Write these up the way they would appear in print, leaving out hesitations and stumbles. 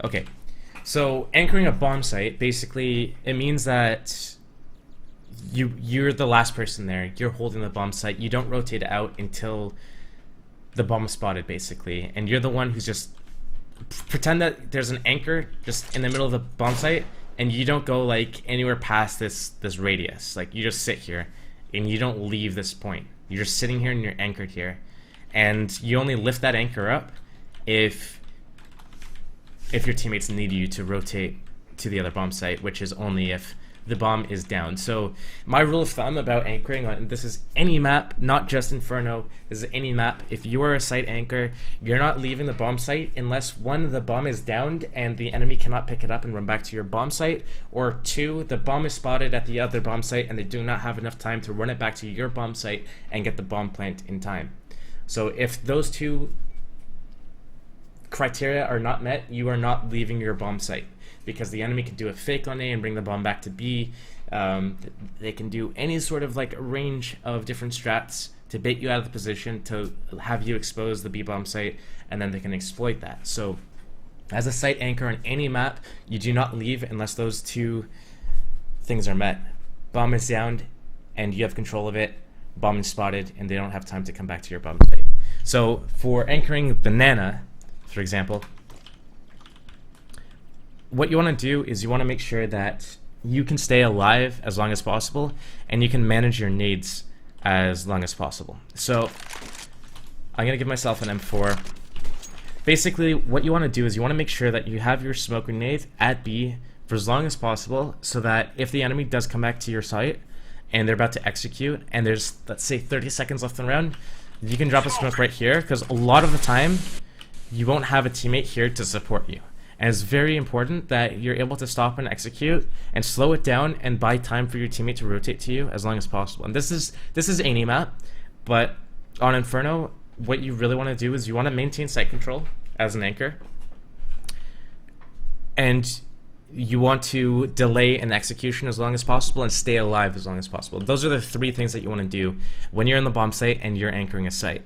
Okay, so anchoring a bomb site, basically, it means that you're the last person there. You're holding the bomb site. You don't rotate out until the bomb is spotted, basically, and you're the one who's just pretend that there's an anchor just in the middle of the bomb site, and you don't go like anywhere past this radius. Like, you just sit here, and you don't leave this point. You're just sitting here, and you're anchored here, and you only lift that anchor up if your teammates need you to rotate to the other bomb site, which is only if the bomb is down. So my rule of thumb about anchoring, and this is any map, not just Inferno, this is any map, if you are a site anchor, you're not leaving the bomb site unless, one, the bomb is downed and the enemy cannot pick it up and run back to your bomb site, or two, the bomb is spotted at the other bomb site and they do not have enough time to run it back to your bomb site and get the bomb plant in time. So if those two criteria are not met, you are not leaving your bomb site, because the enemy can do a fake on A and bring the bomb back to B. They can do any sort of like range of different strats to bait you out of the position, to have you expose the B bomb site, and then they can exploit that. So as a site anchor on any map, you do not leave unless those two things are met. Bomb is downed and you have control of it, bomb is spotted and they don't have time to come back to your bomb site. So for anchoring banana, for example, what you want to do is you want to make sure that you can stay alive as long as possible, and you can manage your nades as long as possible. So I'm going to give myself an M4. Basically, what you want to do is you want to make sure that you have your smoke grenade at B for as long as possible, so that if the enemy does come back to your site and they're about to execute and there's, let's say, 30 seconds left in the round, you can drop a smoke right here, because a lot of the time you won't have a teammate here to support you. And it's very important that you're able to stop and execute and slow it down and buy time for your teammate to rotate to you as long as possible. And this is any map, but on Inferno, what you really want to do is you want to maintain site control as an anchor, and you want to delay an execution as long as possible and stay alive as long as possible. Those are the three things that you want to do when you're in the bomb site and you're anchoring a site.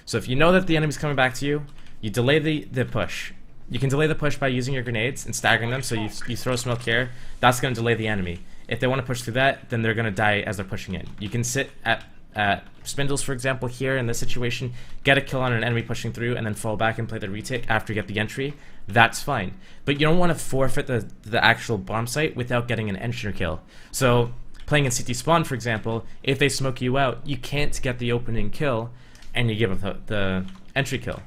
So if you know that the enemy's coming back to you, you delay the push. You can delay the push by using your grenades and staggering them, so you throw smoke here. That's going to delay the enemy. If they want to push through that, then they're going to die as they're pushing in. You can sit at spindles, for example, here in this situation, get a kill on an enemy pushing through, and then fall back and play the retake after you get the entry. That's fine. But you don't want to forfeit the actual bomb site without getting an entry kill. So playing in CT spawn, for example, if they smoke you out, you can't get the opening kill, and you give up the entry kill.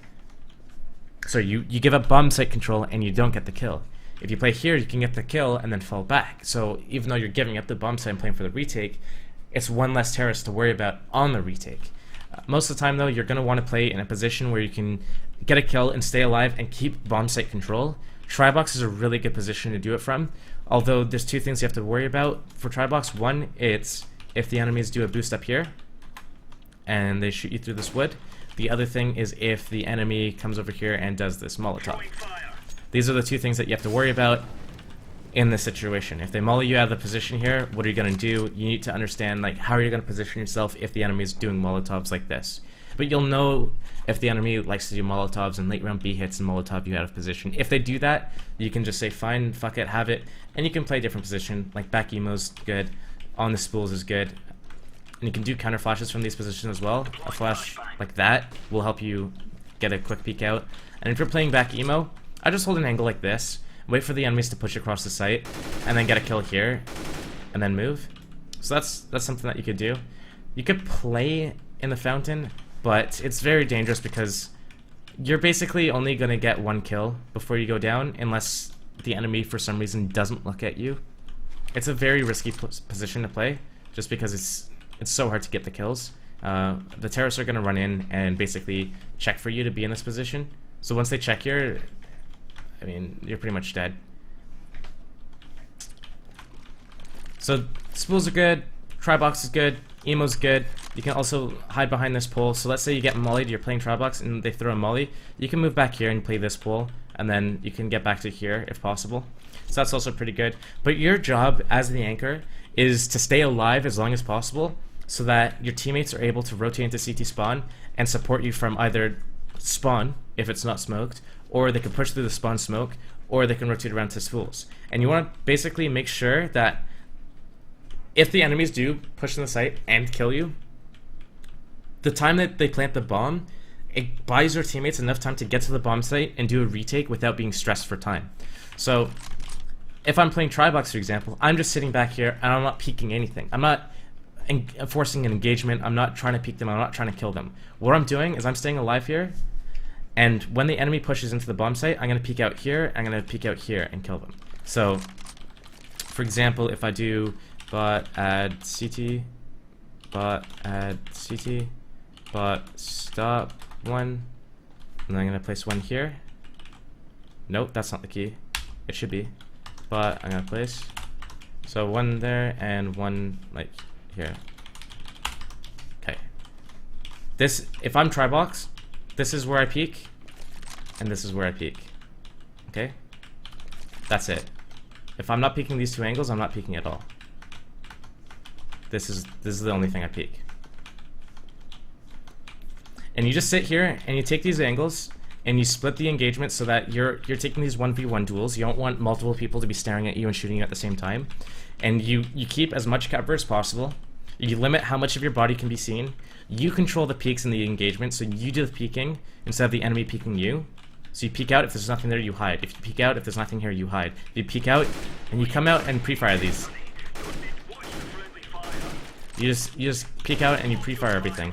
So you give up bomb site control and you don't get the kill. If you play here, you can get the kill and then fall back. So even though you're giving up the bomb site and playing for the retake, it's one less terrorist to worry about on the retake. Most of the time, though, you're going to want to play in a position where you can get a kill and stay alive and keep bomb site control. Trybox is a really good position to do it from, although there's two things you have to worry about for Trybox. One, it's if the enemies do a boost up here and they shoot you through this wood. The other thing is if the enemy comes over here and does this molotov. These are the two things that you have to worry about in this situation. If they molly you out of the position here, what are you going to do? You need to understand, like, how are you going to position yourself if the enemy is doing molotovs like this. But you'll know if the enemy likes to do molotovs and late round B hits and molotov you out of position. If they do that, you can just say, fine, fuck it, have it, and you can play a different position. Like back emo's good, on the spools is good. And you can do counter flashes from these positions as well. A flash like that will help you get a quick peek out. And if you're playing back emo, I just hold an angle like this, wait for the enemies to push across the site, and then get a kill here, and then move. So that's something that you could do. You could play in the fountain, but it's very dangerous because you're basically only going to get one kill before you go down, unless the enemy for some reason doesn't look at you. It's a very risky position to play, just because it's so hard to get the kills. The terrorists are going to run in and basically check for you to be in this position. So once they check here, I mean, you're pretty much dead. So spools are good, Trybox is good, emo's good. You can also hide behind this pole. So let's say you get mollied, you're playing Trybox and they throw a molly. You can move back here and play this pole, and then you can get back to here if possible. So that's also pretty good. But your job as the anchor is to stay alive as long as possible, so that your teammates are able to rotate into CT spawn and support you from either spawn, if it's not smoked, or they can push through the spawn smoke, or they can rotate around to spools. And you want to basically make sure that if the enemies do push in the site and kill you, the time that they plant the bomb, it buys your teammates enough time to get to the bomb site and do a retake without being stressed for time. So if I'm playing Tribox, for example, I'm just sitting back here and I'm not peeking anything. I'm not forcing an engagement. I'm not trying to peek them. I'm not trying to kill them. What I'm doing is I'm staying alive here, and when the enemy pushes into the bomb site, I'm going to peek out here, I'm going to peek out here and kill them. So, for example, if I do bot add CT, bot add CT, bot stop one, and I'm going to place one here. Nope, that's not the key. It should be. But I'm going to place. So one there and one like here. Okay. This, if I'm Tribox, this is where I peek, and this is where I peek. Okay? That's it. If I'm not peeking these two angles, I'm not peeking at all. This is the only thing I peek. And you just sit here and you take these angles and you split the engagement so that you're taking these 1v1 duels. You don't want multiple people to be staring at you and shooting you at the same time. And you keep as much cover as possible. You limit how much of your body can be seen. You control the peaks in the engagement, so you do the peeking instead of the enemy peeking you. So you peek out, if there's nothing there, you hide. If you peek out, if there's nothing here, you hide. If you peek out, and you come out and pre-fire these. You just peek out and you pre-fire everything.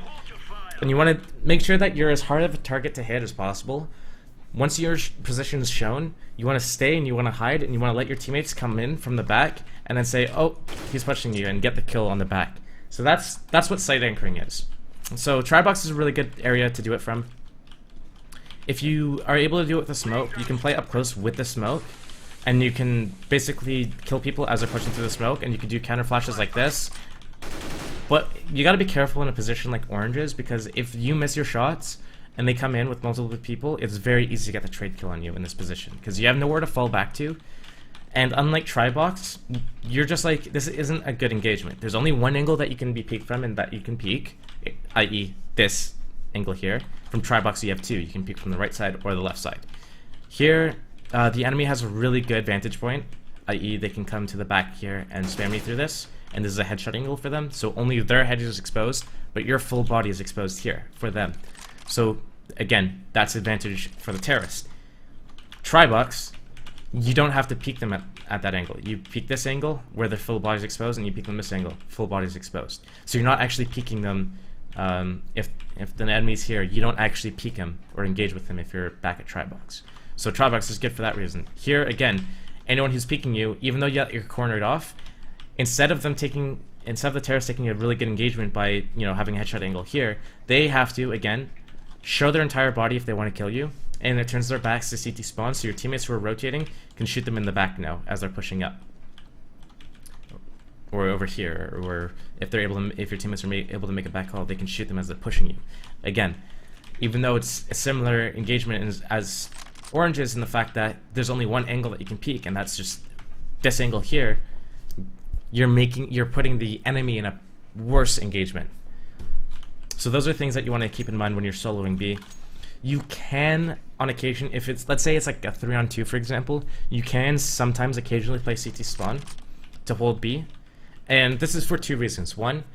And you want to make sure that you're as hard of a target to hit as possible. Once your position is shown, you want to stay and you want to hide, and you want to let your teammates come in from the back and then say, oh, he's pushing you, and get the kill on the back. So that's what site anchoring is. So Tribox is a really good area to do it from. If you are able to do it with the smoke, you can play up close with the smoke, and you can basically kill people as they're pushing through the smoke, and you can do counter flashes like this. But you got to be careful in a position like Orange's, because if you miss your shots and they come in with multiple people, it's very easy to get the trade kill on you in this position, because you have nowhere to fall back to. And unlike Tribox, you're just like, this isn't a good engagement. There's only one angle that you can be peeked from and that you can peek, i.e. this angle here. From Tribox you have two. You can peek from the right side or the left side. Here, the enemy has a really good vantage point, i.e. they can come to the back here and spam me through this. And this is a headshot angle for them, so only their head is exposed, but your full body is exposed here for them. So again, that's advantage for the terrorist. Tribox, you don't have to peek them at that angle. You peek this angle where their full body is exposed, and you peek them this angle, full body is exposed. So you're not actually peeking them. If the enemy's here, you don't actually peek them or engage with them if you're back at Tribox. So Tribox is good for that reason. Here again, anyone who's peeking you, even though you're cornered off, instead of the terrorists taking a really good engagement by, having a headshot angle here, they have to, again, show their entire body if they want to kill you, and it turns their backs to CT spawn, so your teammates who are rotating can shoot them in the back now as they're pushing up. Or over here, or if your teammates are able to make a back call, they can shoot them as they're pushing you. Again, even though it's a similar engagement as Orange's in the fact that there's only one angle that you can peek, and that's just this angle here, you're putting the enemy in a worse engagement. So those are things that you want to keep in mind when you're soloing B. You can, on occasion, if it's, let's say it's like a 3-on-2 for example, you can sometimes occasionally play CT spawn to hold B. And this is for two reasons. One,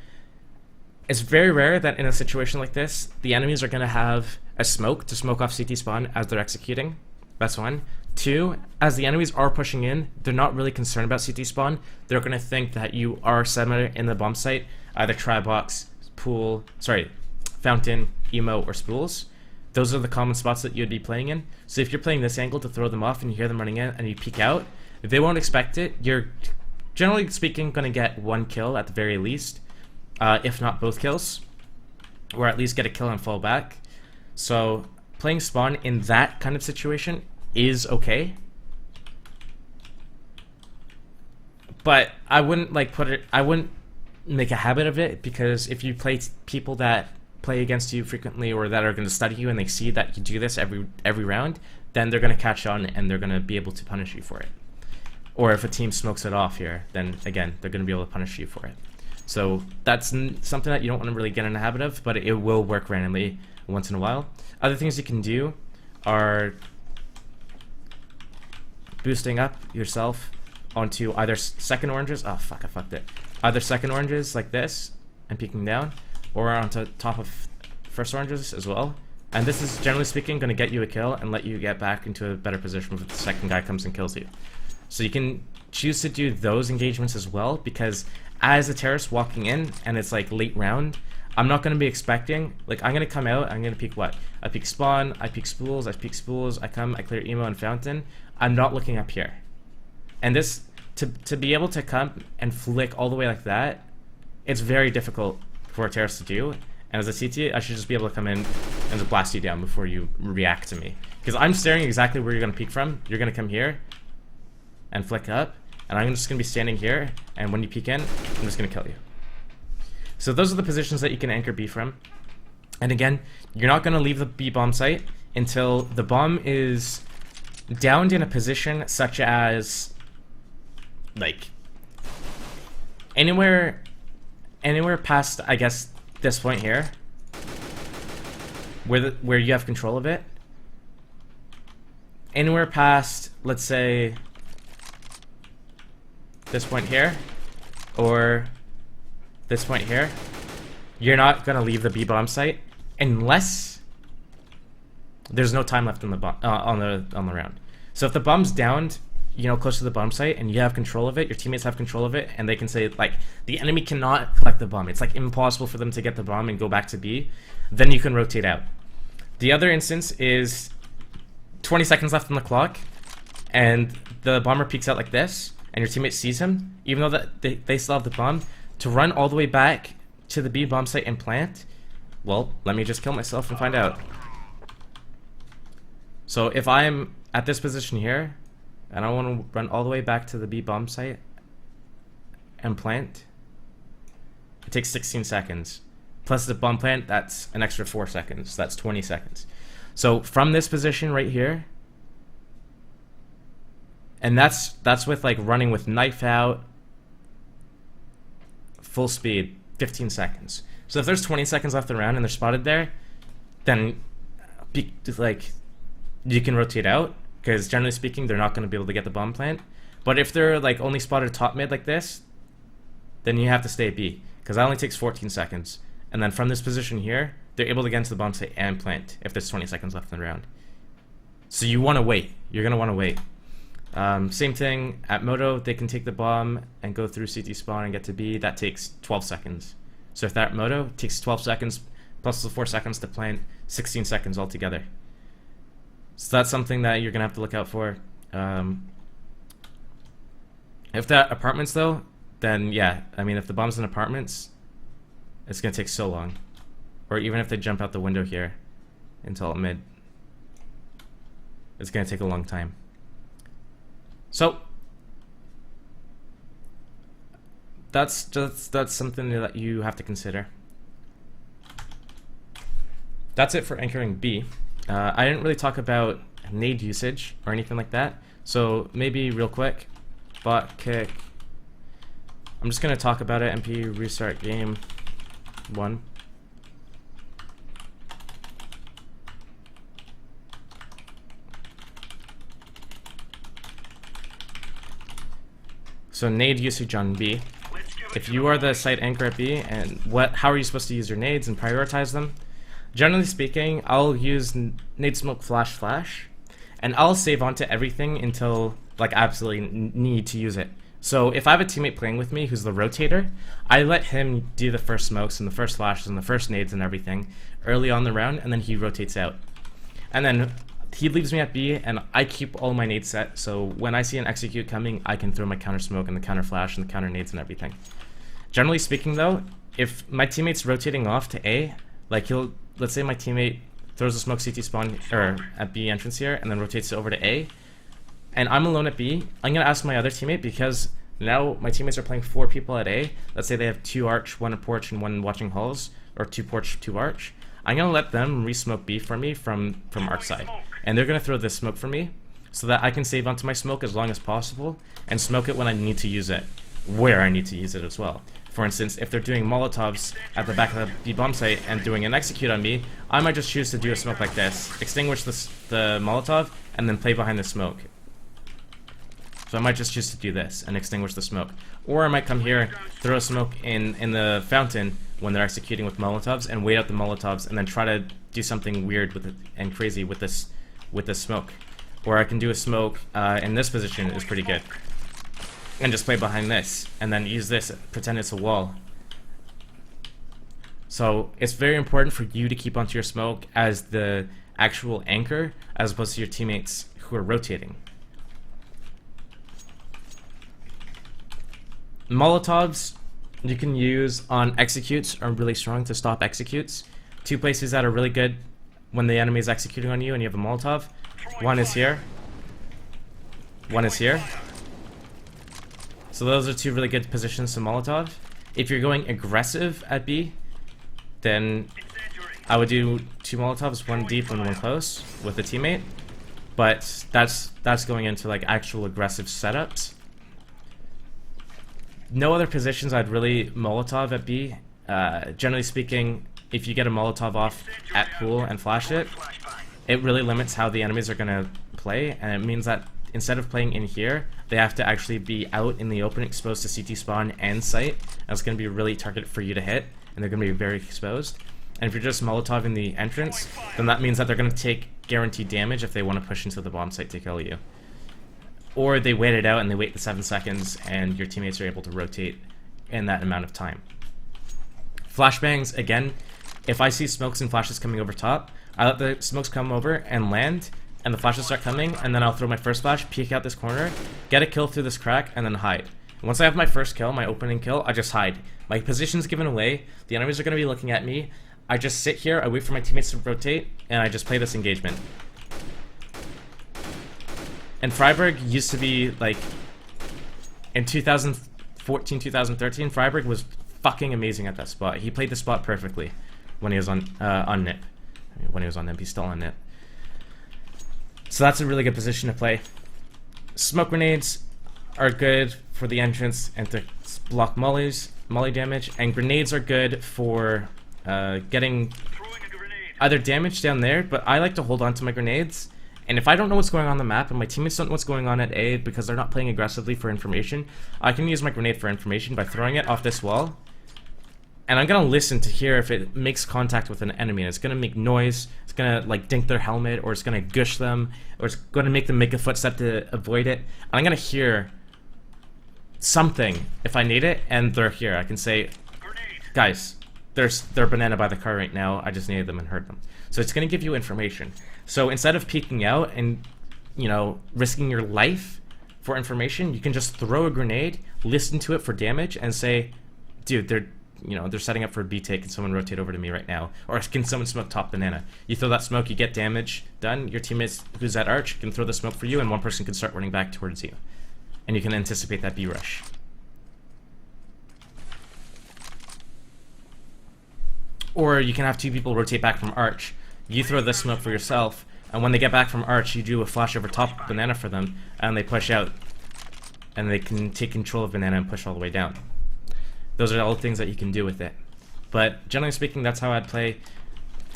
it's very rare that in a situation like this, the enemies are going to have a smoke to smoke off CT spawn as they're executing. That's one. Two, as the enemies are pushing in, they're not really concerned about CT spawn. They're going to think that you are somewhere in the bomb site, either Tribox, pool, fountain, emo, or spools. Those are the common spots that you'd be playing in. So if you're playing this angle to throw them off and you hear them running in and you peek out, they won't expect it. You're, generally speaking, going to get one kill at the very least, if not both kills, or at least get a kill and fall back. So playing spawn in that kind of situation is okay, but I wouldn't I wouldn't make a habit of it, because if you play people that play against you frequently or that are going to study you and they see that you do this every round, then they're going to catch on and they're going to be able to punish you for it. Or if a team smokes it off here, then again, they're going to be able to punish you for it. So that's something that you don't want to really get in a habit of, but it will work randomly once in a while. Other things you can do are boosting up yourself onto either second oranges. Oh fuck, I fucked it. Either second oranges like this and peeking down, or onto top of first oranges as well. And this is, generally speaking, going to get you a kill and let you get back into a better position if the second guy comes and kills you. So you can choose to do those engagements as well, because as a terrorist walking in and it's like late round, I'm not going to be expecting, like, I'm going to come out, I'm going to peek what? I peek spawn, I peek spools, I come, I clear emo and fountain. I'm not looking up here. And this, to be able to come and flick all the way like that, it's very difficult for a terrorist to do. And as a CT, I should just be able to come in and just blast you down before you react to me. Because I'm staring exactly where you're going to peek from. You're going to come here and flick up, and I'm just going to be standing here, and when you peek in, I'm just going to kill you. So those are the positions that you can anchor B from. And again, you're not going to leave the B bomb site until the bomb is downed in a position such as, like, anywhere past, I guess, this point here, where you have control of it. Anywhere past, let's say, this point here, or this point here, you're not gonna leave the B bomb site unless there's no time left in the bomb on the round. So if the bomb's downed, you know, close to the bomb site, and you have control of it, your teammates have control of it, and they can say, like, the enemy cannot collect the bomb. It's, like, impossible for them to get the bomb and go back to B. Then you can rotate out. The other instance is 20 seconds left on the clock, and the bomber peeks out like this, and your teammate sees him, even though that they still have the bomb, to run all the way back to the B bomb site and plant. Well, let me just kill myself and find out. So if I'm at this position here, and I want to run all the way back to the B bomb site and plant, it takes 16 seconds. Plus the bomb plant, that's an extra 4 seconds. That's 20 seconds. So from this position right here, and that's with, like, running with knife out, full speed, 15 seconds. So if there's 20 seconds left around and they're spotted there, then, like, you can rotate out. Because generally speaking, they're not going to be able to get the bomb plant. But if they're, like, only spotted top mid like this, then you have to stay at B. Because that only takes 14 seconds. And then from this position here, they're able to get into the bomb site and plant if there's 20 seconds left in the round. So you want to wait. You're going to want to wait. Same thing at Moto, they can take the bomb and go through CT spawn and get to B. That takes 12 seconds. So if that Moto takes 12 seconds plus the 4 seconds to plant, 16 seconds altogether. So that's something that you're going to have to look out for. If that apartments though, then yeah, I mean, if the bomb's in apartments, it's going to take so long. Or even if they jump out the window here until mid, it's going to take a long time. So that's something that you have to consider. That's it for anchoring B. I didn't really talk about nade usage or anything like that, so maybe real quick, bot kick. I'm just gonna talk about it. MP restart game 1. So nade usage on B. If you are the site anchor at B, and how are you supposed to use your nades and prioritize them? Generally speaking, I'll use nade smoke flash, and I'll save onto everything until, like, absolutely need to use it. So if I have a teammate playing with me who's the rotator, I let him do the first smokes and the first flashes and the first nades and everything early on the round, and then he rotates out. And then he leaves me at B, and I keep all my nades set, so when I see an execute coming, I can throw my counter smoke and the counter flash and the counter nades and everything. Generally speaking though, if my teammate's rotating off to A, like, let's say my teammate throws a smoke CT spawn or at B entrance here and then rotates it over to A, and I'm alone at B, I'm gonna ask my other teammate, because now my teammates are playing 4 people at A. Let's say they have 2 arch, 1 porch, and 1 watching halls, or 2 porch, 2 arch. I'm gonna let them re-smoke B for me from arch side, and they're gonna throw this smoke for me so that I can save onto my smoke as long as possible and smoke it when I need to use it, where I need to use it as well. For instance, if they're doing molotovs at the back of the B bomb site and doing an execute on me, I might just choose to do a smoke like this, extinguish the molotov, and then play behind the smoke. So I might just choose to do this and extinguish the smoke. Or I might come here, throw a smoke in the fountain when they're executing with molotovs, and wait out the molotovs, and then try to do something weird with it and crazy with this smoke. Or I can do a smoke in this position is pretty good, and just play behind this, and then use this, pretend it's a wall. So it's very important for you to keep onto your smoke as the actual anchor, as opposed to your teammates who are rotating. Molotovs you can use on executes are really strong to stop executes. Two places that are really good when the enemy is executing on you and you have a Molotov. One is here. One is here. So those are two really good positions to Molotov. If you're going aggressive at B, then I would do two Molotovs, one deep and one close with a teammate. But that's going into like actual aggressive setups. No other positions I'd really Molotov at B. Generally speaking, if you get a Molotov off at pool and flash it, it really limits how the enemies are going to play, and it means that instead of playing in here, they have to actually be out in the open, exposed to CT spawn and site, and it's going to be really targeted for you to hit, and they're going to be very exposed. And if you're just Molotov in the entrance, then that means that they're going to take guaranteed damage if they want to push into the bomb site to kill you. Or they wait it out and they wait the 7 seconds and your teammates are able to rotate in that amount of time. Flashbangs, again, if I see smokes and flashes coming over top, I let the smokes come over and land, and the flashes start coming, and then I'll throw my first flash, peek out this corner, get a kill through this crack, and then hide. And once I have my first kill, my opening kill, I just hide. My position's given away, the enemies are going to be looking at me, I just sit here, I wait for my teammates to rotate, and I just play this engagement. And Freiburg used to be, like, in 2014, 2013, Freiburg was fucking amazing at that spot. He played the spot perfectly when he was on NIP. I mean, when he was on NIP, he's still on NIP. So that's a really good position to play. Smoke grenades are good for the entrance and to block molly damage, and grenades are good for getting either damage down there, but I like to hold on to my grenades. And if I don't know what's going on the map and my teammates don't know what's going on at A because they're not playing aggressively for information, I can use my grenade for information by throwing it off this wall. And I'm going to listen to hear if it makes contact with an enemy. And it's going to make noise, it's going to like dink their helmet, or it's going to gush them, or it's going to make them make a footstep to avoid it. And I'm going to hear something if I need it, and they're here. I can say, guys, they're banana by the car right now, I just needed them and heard them. So it's going to give you information. So instead of peeking out and, you know, risking your life for information, you can just throw a grenade, listen to it for damage, and say, dude, they're setting up for a B take, can someone rotate over to me right now? Or can someone smoke top banana? You throw that smoke, you get damage done, your teammates who's at arch can throw the smoke for you, and one person can start running back towards you. And you can anticipate that B rush. Or you can have two people rotate back from arch. You throw this smoke for yourself, and when they get back from arch, you do a flash over top banana for them, and they push out. And they can take control of banana and push all the way down. Those are all things that you can do with it. But generally speaking, that's how I'd play.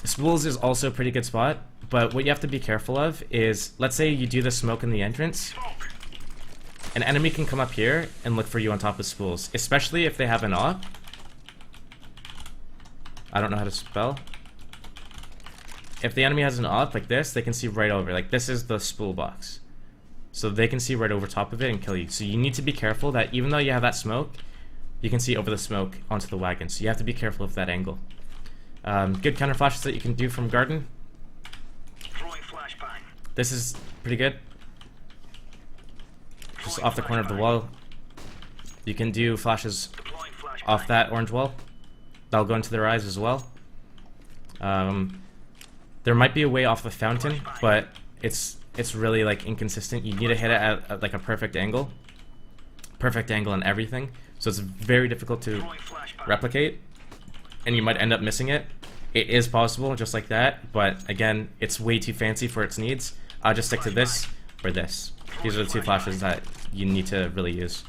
Spools is also a pretty good spot, but what you have to be careful of is, let's say you do the smoke in the entrance, an enemy can come up here and look for you on top of spools, especially if they have an op. I don't know how to spell. If the enemy has an op like this, they can see right over. Like, this is the spool box. So they can see right over top of it and kill you. So you need to be careful that even though you have that smoke, you can see over the smoke onto the wagon. So you have to be careful of that angle. Good counter flashes that you can do from garden. This is pretty good. Just off the corner of the wall. You can do flashes off that orange wall. That'll go into their eyes as well. There might be a way off the fountain, but it's really like inconsistent. You need to hit it at like a perfect angle and everything. So it's very difficult to replicate, and you might end up missing it. It is possible, just like that, but again, it's way too fancy for its needs. I'll just stick to this or this. These are the two flashes that you need to really use.